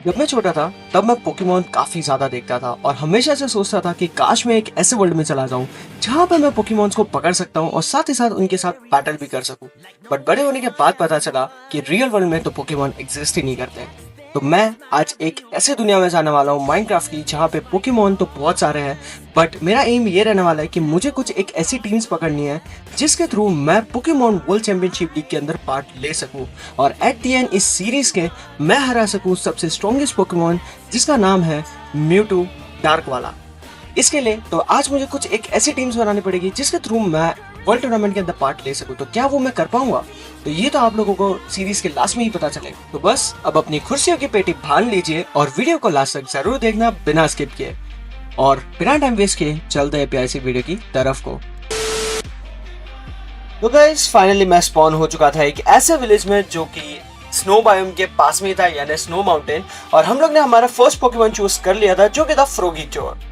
जब मैं छोटा था तब मैं पोकेमॉन काफी ज्यादा देखता था और हमेशा से सोचता था कि काश मैं एक ऐसे वर्ल्ड में चला जाऊं जहां पर मैं पोकेमॉन्स को पकड़ सकता हूं और साथ ही साथ उनके साथ बैटल भी कर सकूं। बट बड़े होने के बाद पता चला कि रियल वर्ल्ड में तो पोकेमॉन एग्जिस्ट ही नहीं करते। तो मैं आज एक ऐसे दुनिया में जाने वाला हूँ माइनक्राफ्ट की, जहाँ पे पोकेमॉन तो बहुत सारे हैं, बट मेरा एम ये रहने वाला है कि मुझे कुछ एक ऐसी टीम्स पकड़नी है जिसके थ्रू मैं पोकेमॉन वर्ल्ड चैंपियनशिप लीग के अंदर पार्ट ले सकूं और एट दी एंड इस सीरीज के मैं हरा सकूं सबसे स्ट्रॉन्गेस्ट पोकेमॉन जिसका नाम है म्यूटू डार्क वाला। इसके लिए तो आज मुझे कुछ एक ऐसी टीम्स बनानी पड़ेगी जिसके थ्रू मैं वर्ल्ड टूर्नामेंट के अंदर पार्ट ले सकूं। तो क्या वो मैं कर पाऊंगा? तो ये तो आप लोगों को सीरीज के लास्ट में ही पता चलेगा। तो बस अब अपनी कुर्सियों की पेटी बांध लीजिए और वीडियो को लास्ट तक जरूर देखना बिना स्किप किए, और बिना टाइम वेस्ट किए चलते हैं प्यारी सी वीडियो की तरफ को। तो गाइस फाइनली मैं स्पॉन हो चुका था एक ऐसे विलेज में जो कि स्नो बायोम के पास में था, यानी स्नो माउंटेन, और हम लोग ने हमारा फर्स्ट पोकेमॉन चूज कर लिया था जो कि था फ्रोगीट्योर।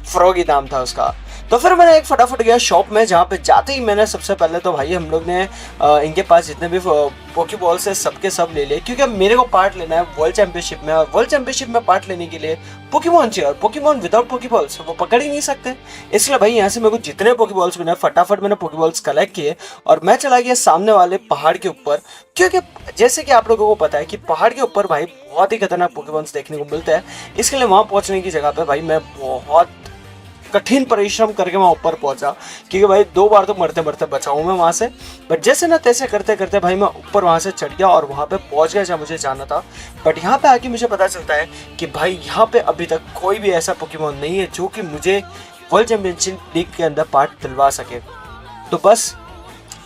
फ्रोगी नाम था उसका। तो फिर मैंने एक फटाफट गया शॉप में, जहाँ पे जाते ही मैंने सबसे पहले तो भाई हम लोग ने इनके पास जितने भी पोकेबॉल्स है सबके सब ले लिए, क्योंकि अब मेरे को पार्ट लेना है वर्ल्ड चैंपियनशिप में, और वर्ल्ड चैंपियनशिप में पार्ट लेने के लिए पोकेमॉन चाहिए, और पोकेमॉन विदाउट पोकेबॉल्स वो पकड़ ही नहीं सकते। इसलिए भाई यहाँ से मेरे को जितने पोकेबॉल्स मिले फटाफट मैंने पोकेबॉल्स कलेक्ट किए और मैं चला गया सामने वाले पहाड़ के ऊपर, क्योंकि जैसे कि आप लोगों को पता है कि पहाड़ के ऊपर भाई बहुत ही खतरनाक पोकेमॉन्स देखने को मिलते हैं। इसके लिए वहाँ पहुँचने की जगह पे भाई मैं बहुत कठिन परिश्रम करके मैं ऊपर पहुंचा, क्योंकि भाई 2 बार तो मरते मरते बचा हूं मैं वहां से। बट जैसे ना तैसे करते करते भाई मैं ऊपर वहां से चढ़ गया और वहां पे पहुंच गया जहाँ मुझे जाना था। बट यहाँ पे आके मुझे पता चलता है कि भाई यहाँ पे अभी तक कोई भी ऐसा पोकेमॉन नहीं है जो कि मुझे वर्ल्ड चैंपियनशिप लीग के अंदर पार्ट दिलवा सके। तो बस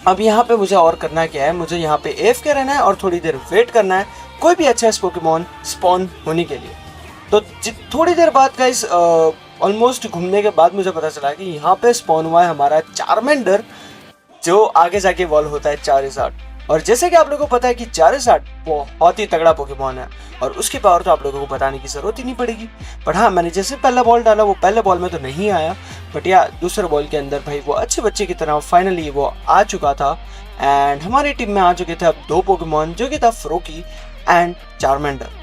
अब यहाँ पे मुझे और करना क्या है, मुझे यहाँ पे AFK रहना है और थोड़ी देर वेट करना है कोई भी अच्छा पोकेमॉन स्पॉन होने के लिए। तो थोड़ी देर बाद गाइस ऑलमोस्ट घूमने के बाद मुझे पता चला कि यहाँ पे स्पॉन हुआ है हमारा चार्मेंडर, जो आगे जाके इवॉल्व होता है चारिज़ार्ड। और जैसे कि आप लोगों को पता है कि चारिज़ार्ड बहुत ही तगड़ा पोकेमॉन है और उसकी पावर तो आप लोगों को बताने की जरूरत ही नहीं पड़ेगी। बट हाँ, मैंने जैसे पहला बॉल डाला वो पहले बॉल में तो नहीं आया, बट या दूसरे बॉल के अंदर भाई वो अच्छे बच्चे की तरह फाइनली वो आ चुका था। एंड हमारी टीम में आ चुके थे अब 2 पोकेमॉन, जो कि था फ्रोकी एंड चार्मेंडर।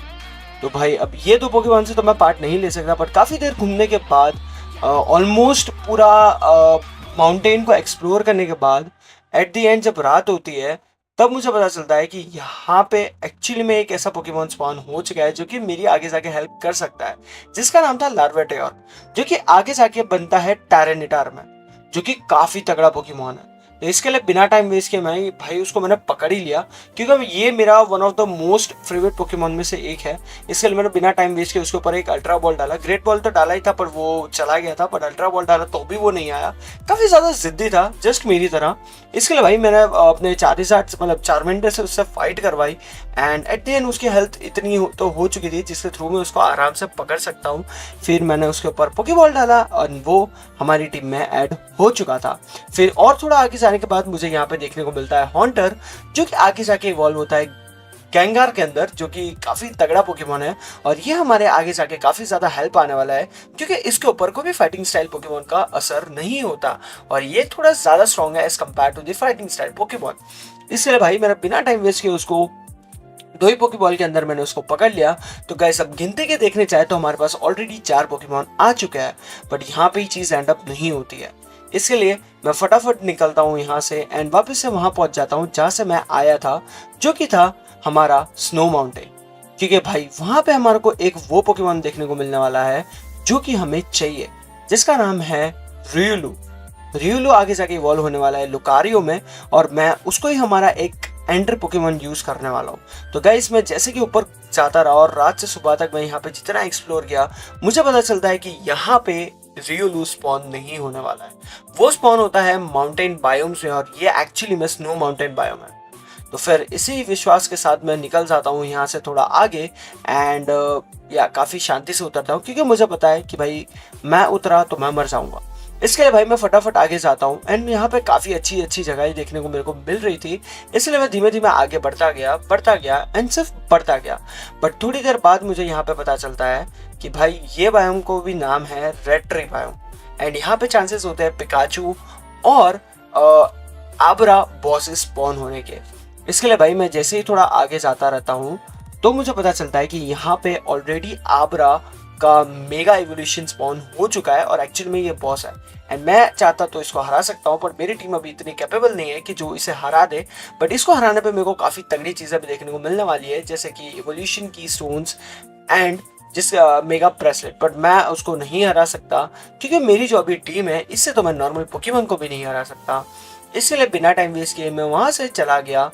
तो भाई अब ये 2 पोकेमॉन से तो मैं पार्ट नहीं ले सकता, बट काफ़ी देर घूमने के बाद ऑलमोस्ट पूरा माउंटेन को एक्सप्लोर करने के बाद एट दी एंड जब रात होती है तब मुझे पता चलता है कि यहाँ पे एक्चुअली में एक ऐसा पोकेमॉन स्पॉन हो चुका है जो कि मेरी आगे जाके हेल्प कर सकता है, जिसका नाम था लार्वेटेयर, जो कि आगे जाके बनता है टायरेनिटार में, जो कि काफ़ी तगड़ा पोकेमॉन है। तो इसके लिए बिना टाइम वेस्ट किए मैं भाई उसको मैंने पकड़ ही लिया, क्योंकि ये मेरा one of the most favourite Pokemon में से एक है। इसके लिए मैंने बिना टाइम वेस्ट किए उसके ऊपर एक अल्ट्रा बॉल डाला। ग्रेट बॉल तो डाला ही था पर वो चला गया था, पर अल्ट्रा बॉल डाला तो भी वो नहीं आया। काफ़ी ज़्यादा जिद्दी था, जस्ट मेरी तरह। इसके लिए भाई मैंने अपने चारिज़ार्ड मतलब चार्मेंडर से उससे फाइट करवाई एंड एट द एंड उसकी हेल्थ इतनी तो हो चुकी थी जिसके थ्रू मैं उसको आराम से पकड़ सकता हूँ। फिर मैंने उसके ऊपर पोकेबॉल डाला और वो हमारी टीम में ऐड हो चुका था। फिर और थोड़ा आगे जाने के बाद मुझे यहाँ पे देखने को मिलता है हॉन्टर, जो कि आगे जाके इवॉल्व होता है गैंगार के अंदर, जो कि काफ़ी तगड़ा पोकेमॉन है और ये हमारे आगे जाके काफ़ी ज़्यादा हेल्प आने वाला है, क्योंकि इसके ऊपर कोई भी फाइटिंग स्टाइल पोकेमॉन का असर नहीं होता और ये थोड़ा ज़्यादा स्ट्रॉन्ग है as compared to the fighting style Pokemon. इसलिए भाई मैंने बिना टाइम वेस्ट किए उसको 2 ही पोकेबॉल के अंदर मैंने उसको पकड़ लिया। तो गाइस अब गिनती के देखने चाहे तो हमारे पास ऑलरेडी 4 पोकेमॉन आ चुके हैं, बट यहाँ पे ही चीज़ एंड अप नहीं होती है। इसके लिए मैं फटाफट निकलता हूँ यहाँ से एंड वापस से वहाँ पहुँच जाता हूँ जहाँ से मैं आया था, जो कि था हमारा स्नो माउंटेन, क्योंकि भाई वहाँ पे हमारे को एक वो पोकेमॉन देखने को मिलने वाला है जो कि हमें चाहिए, जिसका नाम है रियोलू आगे जाके इवॉल्व होने वाला है लुकारियो में, और मैं उसको ही हमारा एक एंटर पोकेमॉन यूज करने वाला हूँ। तो गाइस मैं जैसे कि ऊपर जाता रहा और रात से सुबह तक मैं यहाँ पे जितना एक्सप्लोर किया, मुझे पता चलता है कि यहाँ पे रियोलू स्पॉन नहीं होने वाला है। वो स्पॉन होता है माउंटेन बायोम्स में और ये एक्चुअली में स्नो माउंटेन बायोम है। तो फिर इसी विश्वास के साथ मैं निकल जाता हूँ यहाँ से थोड़ा आगे एंड या काफ़ी शांति से उतरता हूँ, क्योंकि मुझे पता है कि भाई मैं उतरा तो मैं मर जाऊँगा। इसके लिए भाई मैं फटाफट आगे जाता हूँ एंड यहाँ पे काफ़ी अच्छी अच्छी जगह देखने को मेरे को मिल रही थी, इसलिए मैं धीमे धीमे आगे बढ़ता गया एंड सिर्फ बढ़ता गया। बट थोड़ी देर बाद मुझे यहाँ पे पता चलता है कि भाई ये बायोम को भी नाम है रेड ट्री बायोम एंड यहाँ पे चांसेस होते हैं पिकाचू और आबरा बॉसेस स्पॉन होने के। इसके लिए भाई मैं जैसे ही थोड़ा आगे जाता रहता हूँ तो मुझे पता चलता है कि यहाँ पे ऑलरेडी आबरा का मेगा एवोल्यूशन स्पॉन हो चुका है और एक्चुअली में ये बॉस है एंड मैं चाहता तो इसको हरा सकता हूँ, पर मेरी टीम अभी इतनी कैपेबल नहीं है कि जो इसे हरा दे। बट इसको हराने पे मेरे को काफ़ी तगड़ी चीज़ें भी देखने को मिलने वाली है, जैसे कि एवोल्यूशन की स्टोन्स एंड जिस मेगा ब्रेसलेट। बट मैं उसको नहीं हरा सकता क्योंकि मेरी जो अभी टीम है इससे तो मैं नॉर्मल पोकेमॉन को भी नहीं हरा सकता। इसलिए बिना टाइम वेस्ट किए मैं वहाँ से चला गया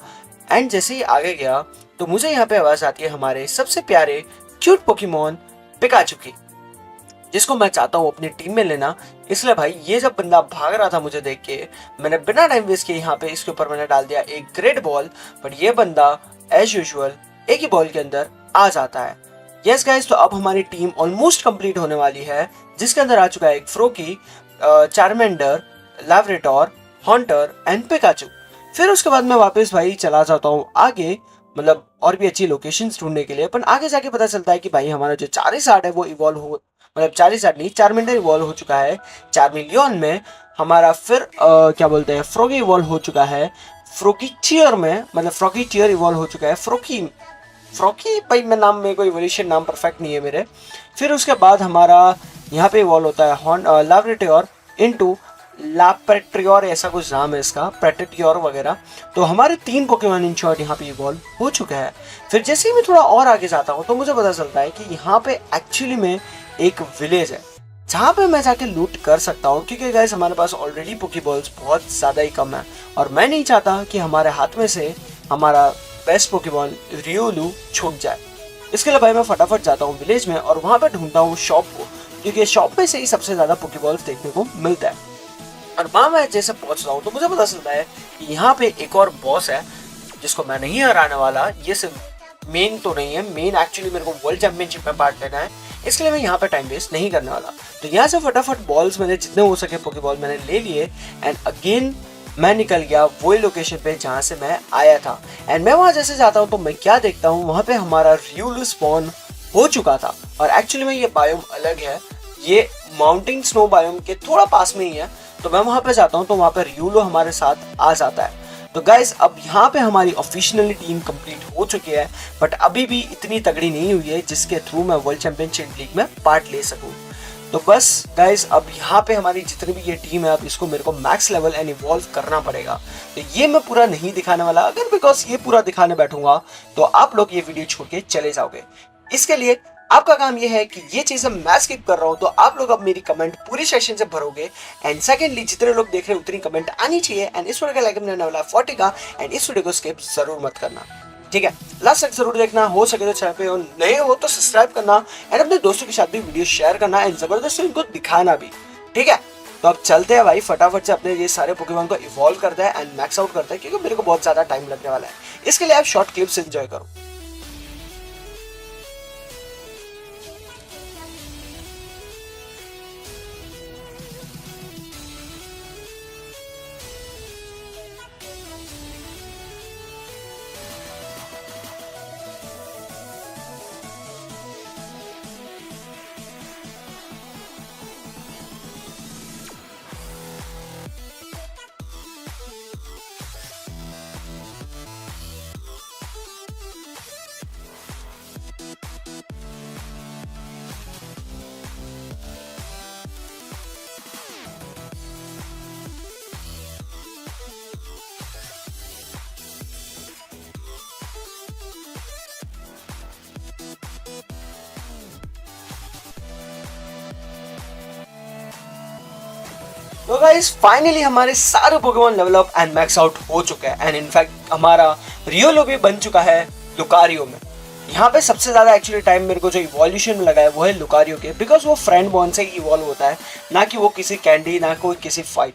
एंड जैसे ही आगे गया तो मुझे यहाँ पे आवाज़ आती है हमारे सबसे प्यारे क्यूट पोकेमॉन पिकाचू की, जिसको मैं चाहता हूँ अपनी टीम में लेना। इसलिए भाई ये जब बंदा भाग रहा था मुझे देख के, मैंने बिना टाइम वेस्ट किए यहाँ पे इसके ऊपर मैंने डाल दिया एक ग्रेट बॉल। बट ये बंदा एज यूजुअल एक ही बॉल के अंदर आ जाता है। यस गाइस, तो अब हमारी टीम ऑलमोस्ट कंप्लीट होने वाली है, जिसके अंदर आ चुका है एक फ्रोकी, चार्मेंडर, लैवरेटोर, हॉन्टर एंड पिकाचू। फिर उसके बाद मैं वापस भाई चला जाता हूँ आगे, मतलब और भी अच्छी लोकेशंस ढूंढने के लिए। पर आगे जाके पता चलता है कि भाई हमारा जो चारिसार्ड है वो इवॉल्व हो, मतलब चारिसार्ड नहीं, चार्मेंडर इवॉल्व हो चुका है चार्मिलियन में। हमारा फिर क्या बोलते हैं फ्रोगी इवॉल्व हो चुका है फ्रोकीचियर में, मतलब फ्रोकीचियर इवॉल्व हो चुका है फ्रोकी भाई मैं नाम, मेरे को इवोल्यूशन नाम परफेक्ट नहीं है मेरे। फिर उसके बाद हमारा यहाँ पे इवॉल्व होता है लैवरेटोर इनटू लापेट्रियोर, ऐसा कुछ नाम है इसका, प्रेटेटियोर वगैरह। तो हमारे 3 पोकेमॉन इन शॉर्ट यहाँ पे इवॉल्व हो चुके हैं। फिर जैसे ही मैं थोड़ा और आगे जाता हूँ तो मुझे पता चलता है कि यहाँ पे एक्चुअली में एक विलेज है जहाँ पे मैं जाके लूट कर सकता हूँ, क्योंकि गाइस हमारे पास ऑलरेडी पोकेबॉल्स बहुत ज़्यादा ही कम है और मैं नहीं चाहता कि हमारे हाथ में से हमारा बेस्ट पोकेबॉल रियोलू छूट जाए। इसके लिए भाई मैं फटाफट जाता हूँ विलेज में और वहाँ पे ढूंढता हूँ शॉप को, क्योंकि शॉप में से ही सबसे ज़्यादा पोकेबॉल्स देखने को मिलता है। और वहाँ मैं जैसे पहुँच रहा हूँ तो मुझे पता चलता है कि यहाँ पे एक और बॉस है जिसको मैं नहीं हराने वाला। ये सिर्फ मेन तो नहीं है, मेन एक्चुअली मेरे को वर्ल्ड चैंपियनशिप में पार्ट लेना है, इसलिए मैं यहाँ पे टाइम वेस्ट नहीं करने वाला। तो यहाँ से फटाफट बॉल्स मैंने जितने हो सके पोकेबॉल मैंने ले लिए एंड अगेन मैं निकल गया वही लोकेशन पे जहाँ से मैं आया था। एंड मैं वहाँ जैसे जाता हूँ तो मैं क्या देखता हूँ, वहाँ पे हमारा रियोलू स्पॉन हो चुका था। और एक्चुअली में ये बायोम अलग है, ये माउंटेन स्नो बायोम के थोड़ा पास में ही है। तो मैं वहाँ पे जाता हूँ तो वहाँ पे रियोलू हमारे साथ आ जाता है। तो गाइस अब यहाँ पे हमारी ऑफिशियली टीम कंप्लीट हो चुकी है, बट अभी भी इतनी तगड़ी नहीं हुई है जिसके थ्रू मैं वर्ल्ड चैंपियनशिप लीग में पार्ट ले सकूँ। तो बस गाइस अब यहाँ पे हमारी जितनी भी ये टीम है, अब इसको मेरे को मैक्स लेवल एंड इवॉल्व करना पड़ेगा। तो ये मैं पूरा नहीं दिखाने वाला, अगर बिकॉज ये पूरा दिखाने बैठूंगा तो आप लोग ये वीडियो छोड़ के चले जाओगे। इसके लिए आपका काम ये है कि ये चीजें मैं स्किप कर रहा हूँ तो आप लोग अब मेरी कमेंट पूरी सेशन से भरोगे। एंड सेकेंडली जितने लोग देख रहे हैं उतनी कमेंट आनी चाहिए। एंड इस वीडियो का लाइक करने वाला 40 का, एंड इस वीडियो को स्किप जरूर मत करना, ठीक है? लास्ट तक जरूर देखना, हो सके तो चैनल पे और नए हो तो सब्सक्राइब करना एंड अपने दोस्तों के साथ भी वीडियो शेयर करना एंड जबरदस्ती उनको दिखाना भी, ठीक है? तो अब चलते हैं भाई फटाफट से अपने ये सारे पोकेमॉन को इवॉल्व करते हैं एंड मैक्स आउट करते हैं, क्योंकि मेरे को बहुत ज्यादा टाइम लगने वाला है। इसके लिए आप शॉर्ट क्लिप्स एंजॉय करो। तो गाइस फाइनली हमारे सारे Pokemon level up and max out हो चुके हैं एंड इनफैक्ट हमारा रियोलो भी बन चुका है लुकारियो में। यहाँ पे सबसे ज्यादा एक्चुअली टाइम मेरे को जो इवोल्यूशन में लगा है वो है लुकारियो के, बिकॉज वो फ्रेंड बॉन्ड से ही इवॉल्व होता है, ना कि वो किसी कैंडी, ना कोई किसी फाइट,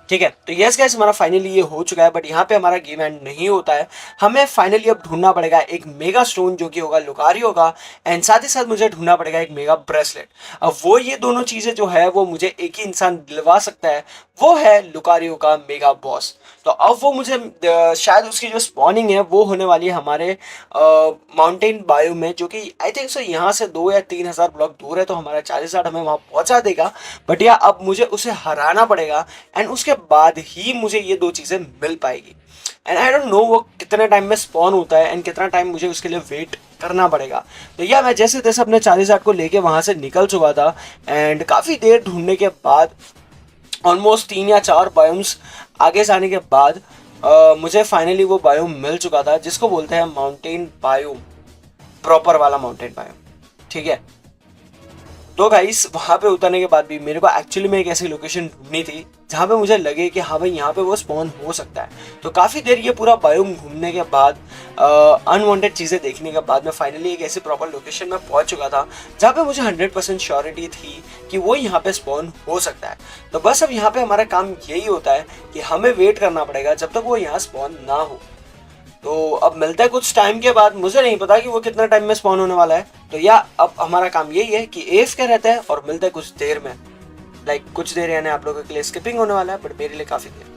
ठीक है? तो यस गाइस हमारा फाइनली ये हो चुका है, बट यहाँ पे हमारा गेम एंड नहीं होता है। हमें फाइनली अब ढूंढना पड़ेगा एक मेगा स्टोन जो कि होगा लुकारियो का, एंड साथ ही साथ मुझे ढूंढना पड़ेगा एक मेगा ब्रेसलेट। अब वो ये दोनों चीजें जो है वो मुझे एक ही इंसान दिलवा सकता है, वो है लुकारियो का मेगा बॉस। तो अब वो मुझे शायद उसकी जो स्पॉनिंग है वो होने वाली है हमारे माउंटेन बायो में, जो कि आई थिंक सो यहाँ से 2 या 3 हज़ार ब्लॉक दूर है, तो हमारा 40,000 हमें वहाँ पहुँचा देगा। बट या अब मुझे उसे हराना पड़ेगा एंड उसके बाद ही मुझे ये 2 चीज़ें मिल पाएगी। एंड आई डोंट नो वो कितने टाइम में स्पॉन होता है एंड कितना टाइम मुझे उसके लिए वेट करना पड़ेगा। तो या मैं जैसे तैसे अपने चालीसाट को लेके वहाँ से निकल चुका था एंड काफ़ी देर ढूंढने के बाद ऑलमोस्ट 3 या 4 बायोम्स आगे जाने के बाद मुझे फाइनली वो बायोम मिल चुका था जिसको बोलते हैं माउंटेन बायोम, प्रॉपर वाला माउंटेन बायोम। ठीक है, तो गाइस वहाँ पे उतरने के बाद भी मेरे को एक्चुअली में एक ऐसी लोकेशन ढूंढनी थी जहाँ पे मुझे लगे कि हाँ भाई यहाँ पे वो स्पॉन हो सकता है। तो काफ़ी देर ये पूरा बायोम घूमने के बाद अनवांटेड चीज़ें देखने के बाद मैं फाइनली एक ऐसी प्रॉपर लोकेशन में पहुँच चुका था जहाँ पे मुझे 100% श्योरिटी थी कि वो यहाँ पे स्पॉन हो सकता है। तो बस अब यहाँ पे हमारा काम यही होता है कि हमें वेट करना पड़ेगा जब तक वो यहाँ स्पॉन ना हो। तो अब मिलता है कुछ टाइम के बाद, मुझे नहीं पता कि वो कितना टाइम में स्पॉन होने वाला है। तो या अब हमारा काम यही है कि एफ क्या रहता है और मिलता है कुछ देर में, लाइक कुछ देर यानी आप लोगों के लिए स्किपिंग होने वाला है बट मेरे लिए काफी देर।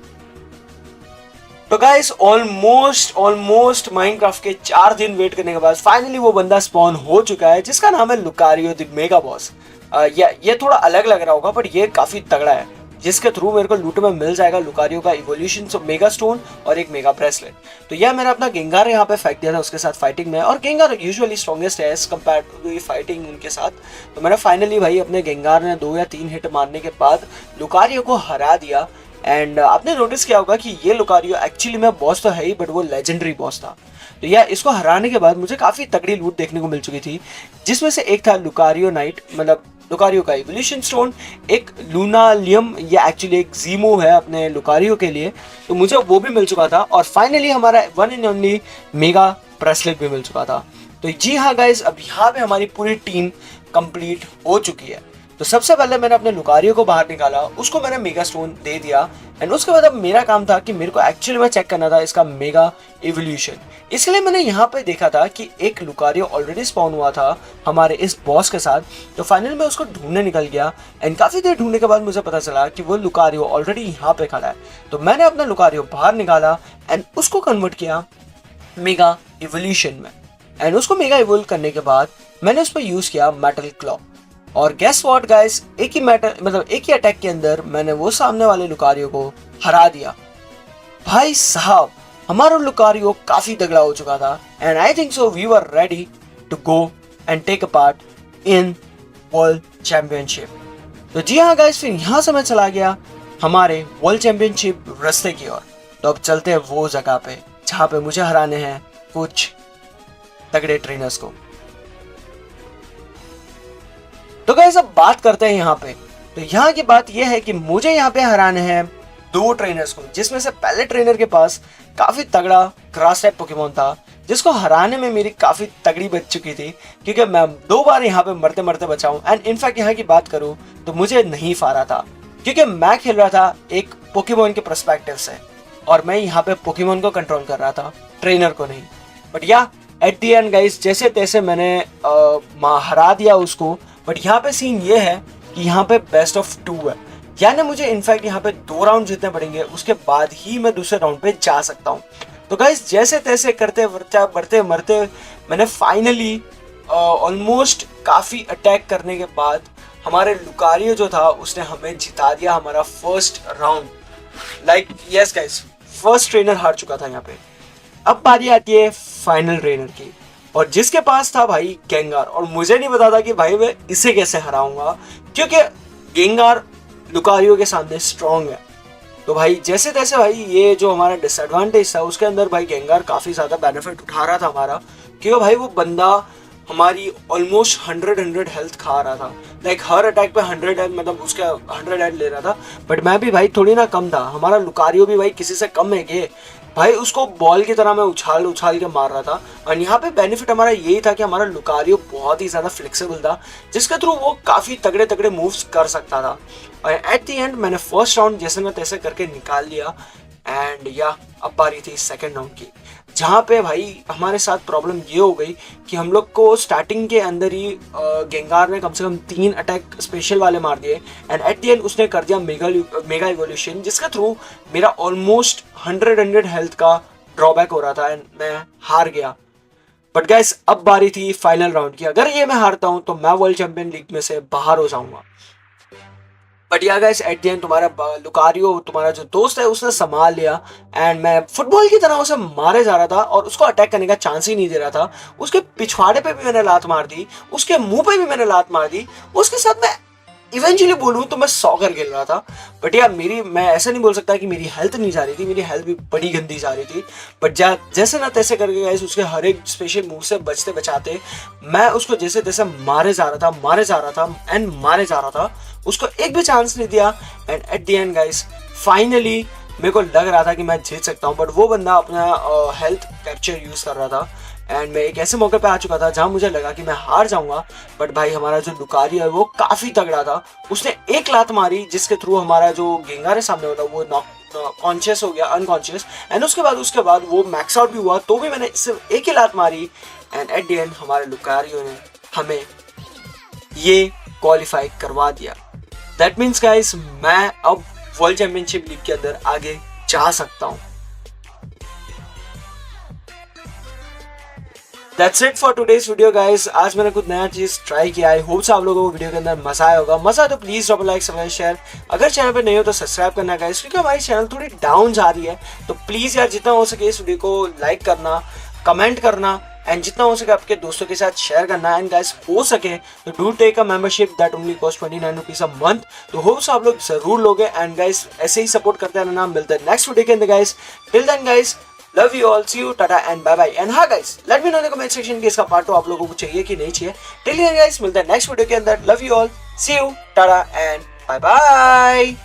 तो गाइस ऑलमोस्ट माइनक्राफ्ट के 4 दिन वेट करने के बाद फाइनली वो बंदा स्पॉन हो चुका है जिसका नाम है लुकारियो द मेगा बॉस। ये थोड़ा अलग लग रहा होगा बट ये काफी तगड़ा है, जिसके थ्रू मेरे को लूट में मिल जाएगा लुकारियो का इवोल्यूशन मेगा स्टोन और एक मेगा ब्रेसलेट। तो यह मैंने अपना गेंगार यहाँ पे फेंक दिया था उसके साथ फाइटिंग में, और गेंगार यूजुअली स्ट्रॉन्गेस्ट है एज कम्पेयर टू फाइटिंग उनके साथ। तो मैंने फाइनली भाई अपने गेंगार ने 2 या 3 हिट मारने के बाद लुकारियो को हरा दिया। एंड आपने नोटिस किया होगा कि ये लुकारियो एक्चुअली में बॉस तो है ही बट वो लेजेंडरी बॉस था। तो यह इसको हराने के बाद मुझे काफ़ी तगड़ी लूट देखने को मिल चुकी थी, जिसमें से एक था लुकारियो नाइट, मतलब लुकारियो का इवोल्यूशन स्टोन, एक लूनालियम या एक्चुअली एक जीमो है अपने लुकारियो के लिए, तो मुझे वो भी मिल चुका था। और फाइनली हमारा one and only mega bracelet भी मिल चुका था। तो जी हाँ गाइज, अब यहाँ पे हमारी पूरी टीम कंप्लीट हो चुकी है। तो सबसे पहले मैंने अपने लुकारियो को बाहर निकाला, उसको मैंने मेगा स्टोन दे दिया एंड उसके बाद अब मेरा काम था कि मेरे को एक्चुअली में चेक करना था इसका मेगा इवोल्यूशन। इसलिए मैंने यहाँ पे देखा था कि एक लुकारियो ऑलरेडी स्पॉन हुआ था हमारे इस बॉस के साथ। तो फाइनली मैं उसको ढूंढने निकल गया एंड काफ़ी देर ढूंढने के बाद मुझे पता चला कि वो लुकारियो ऑलरेडी यहाँ पे खड़ा है। तो मैंने अपना लुकारियो बाहर निकाला एंड उसको कन्वर्ट किया मेगा इवोल्यूशन में। एंड उसको मेगा इवोल्व करने के बाद मैंने उस पर यूज़ किया मेटल क्लॉ। और गेस व्हाट गाइस, एक ही अटैक के अंदर मैंने वो सामने वाले लुकारियो को हरा दिया। भाई साहब, हमारा लुकारियो काफी तगड़ा हो चुका था and I think so we were ready to go and take a part in world championship. तो जी हाँ गाइस, फिर यहाँ से मैं चला गया हमारे वर्ल्ड चैंपियनशिप रास्ते की ओर। तो अब चलते हैं वो जगह पे जहाँ पे मुझे हराने हैं कुछ तगड़े ट्रेनर्स को। तो गाइस अब बात करते हैं यहाँ पे। तो यहाँ की बात यह है कि मुझे यहाँ पे हराने हैं 2 ट्रेनर्स को, जिसमें से पहले ट्रेनर के पास काफी तगड़ा ग्रास टाइप पोकेमोन था जिसको हराने में मेरी काफी तगड़ी बच चुकी थी, क्योंकि मैं 2 बार यहाँ पे मरते मरते बचा हूँ। एंड इनफैक्ट यहाँ की बात करूँ तो मुझे नहीं फारा था क्योंकि मैं खेल रहा था एक पोकेमोन के पर्सपेक्टिव से और मैं यहाँ पे पोकेमोन को कंट्रोल कर रहा था, ट्रेनर को नहीं। बट या एट दी एंड गाइस, जैसे तैसे मैंने हरा दिया उसको। बट यहाँ पे सीन ये है कि यहाँ पे बेस्ट ऑफ 2 है, यानी मुझे इनफैक्ट यहाँ पे 2 राउंड जीतने पड़ेंगे, उसके बाद ही मैं दूसरे राउंड पे जा सकता हूँ। तो गाइस जैसे तैसे करते बढ़ते मरते मैंने फाइनली ऑलमोस्ट काफ़ी अटैक करने के बाद हमारे लुकारियो जो था उसने हमें जिता दिया हमारा first round. Like yes guys, first trainer हार चुका था यहाँ पे। अब बारी आती है फाइनल ट्रेनर की, और जिसके पास था भाई गेंगार। और मुझे नहीं पता था कि भाई मैं इसे कैसे हराऊंगा, क्योंकि गेंगार लुकारियो के सामने स्ट्रॉन्ग है। तो भाई जैसे तैसे भाई ये जो हमारा डिसएडवांटेज था उसके अंदर भाई गेंगार काफ़ी ज़्यादा बेनिफिट उठा रहा था हमारा, क्योंकि भाई वो बंदा हमारी ऑलमोस्ट 100 हेल्थ खा रहा था। लाइक हर अटैक पे 100 मतलब उसके 100 हेल्थ ले रहा था। बट मैं भी भाई थोड़ी ना कम था, हमारा लुकारियो भी भाई किसी से कम है कि भाई उसको बॉल की तरह मैं उछाल के मार रहा था। और यहाँ पे बेनिफिट हमारा यही था कि हमारा लुकारियो बहुत ही ज़्यादा फ्लेक्सिबल था, जिसके थ्रू वो काफ़ी तगड़े तगड़े मूव्स कर सकता था। और एट द एंड मैंने फर्स्ट राउंड जैसे मैं तैसे करके निकाल लिया। एंड या अब बारी थी सेकेंड राउंड की, जहाँ पे भाई हमारे साथ प्रॉब्लम ये हो गई कि हम लोग को स्टार्टिंग के अंदर ही गेंगार ने कम से कम 3 अटैक स्पेशल वाले मार दिए। एंड एट द एंड उसने कर दिया मेगा इवोल्यूशन, जिसके थ्रू मेरा ऑलमोस्ट 100 हेल्थ का ड्रॉबैक हो रहा था एंड मैं हार गया। बट गाइस अब बारी थी फाइनल राउंड की। अगर ये मैं हारता हूँ तो मैं वर्ल्ड चैंपियन लीग में से बाहर हो जाऊंगा। बट या गाइस एट द एंड तुम्हारा लुकारियो, तुम्हारा जो दोस्त है, उसने संभाल लिया एंड मैं फुटबॉल की तरह उसे मारे जा रहा था और उसको अटैक करने का चांस ही नहीं दे रहा था। उसके पिछवाड़े पे भी मैंने लात मार दी, उसके मुंह पे भी मैंने लात मार दी। उसके साथ मैं इवेंचुअली बोलूँ तो मैं सॉकर खेल रहा था। बट यार मैं ऐसा नहीं बोल सकता कि मेरी हेल्थ नहीं जा रही थी, मेरी हेल्थ भी बड़ी गंदी जा रही थी। बट जैसे ना तैसे करके गाइस उसके हर एक स्पेशल मूव से बचते बचाते मैं उसको जैसे तैसे मारे जा रहा था। उसको एक भी चांस नहीं दिया and at the end guys finally मेरे को लग रहा था कि मैं जीत सकता हूँ। बट वो बंदा अपना हेल्थ कैप्चर यूज कर रहा था एंड मैं एक ऐसे मौके पे आ चुका था जहां मुझे लगा कि मैं हार जाऊंगा। बट भाई हमारा जो लुकारी है वो काफी तगड़ा था। उसने एक लात मारी जिसके थ्रू हमारा जो गेंगार है सामने वाला वो कॉन्शियस हो गया, अनकॉन्शियस। एंड उसके बाद वो मैक्स आउट भी हुआ तो भी मैंने सिर्फ एक ही लात मारी एंड एट द एंड हमारे लुकारियो ने हमें ये क्वालिफाई करवा दिया। दैट मीन्स गाइस मैं अब वर्ल्ड चैंपियनशिप लीग के अंदर आगे जा सकता हूं। That's it for today's video guys। आज मैंने कुछ नया चीज ट्राई किया। आई होप आप लोगों को वीडियो के अंदर मजा आया होगा। मजा तो please drop like, subscribe, share. अगर चैनल पे नहीं हो तो सब्सक्राइब करना गाइस, क्योंकि हमारी चैनल थोड़ी डाउन जा रही है। तो प्लीज यार जितना हो सके इस वीडियो को लाइक करना, कमेंट करना एंड जितना हो सके आपके दोस्तों के साथ शेयर करना। एंड गाइस हो सके तो do take a membership that only cost 29 rupees a month. तो होप्स आप लोग जरूर लोगे एंड गाइस ऐसे ही सपोर्ट करते रहना। मिलते हैं नेक्स्ट वीडियो के अंदर guys. Till then guys love you all, see you, tata and bye bye. And हाँ guys let me know in the comment section कि इसका पार्ट 2 आप लोगों को चाहिए कि नहीं चाहिए। टिल देन गाइस मिलते हैं नेक्स्ट वीडियो के अंदर। Love you all, see you, tata and bye bye.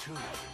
Two.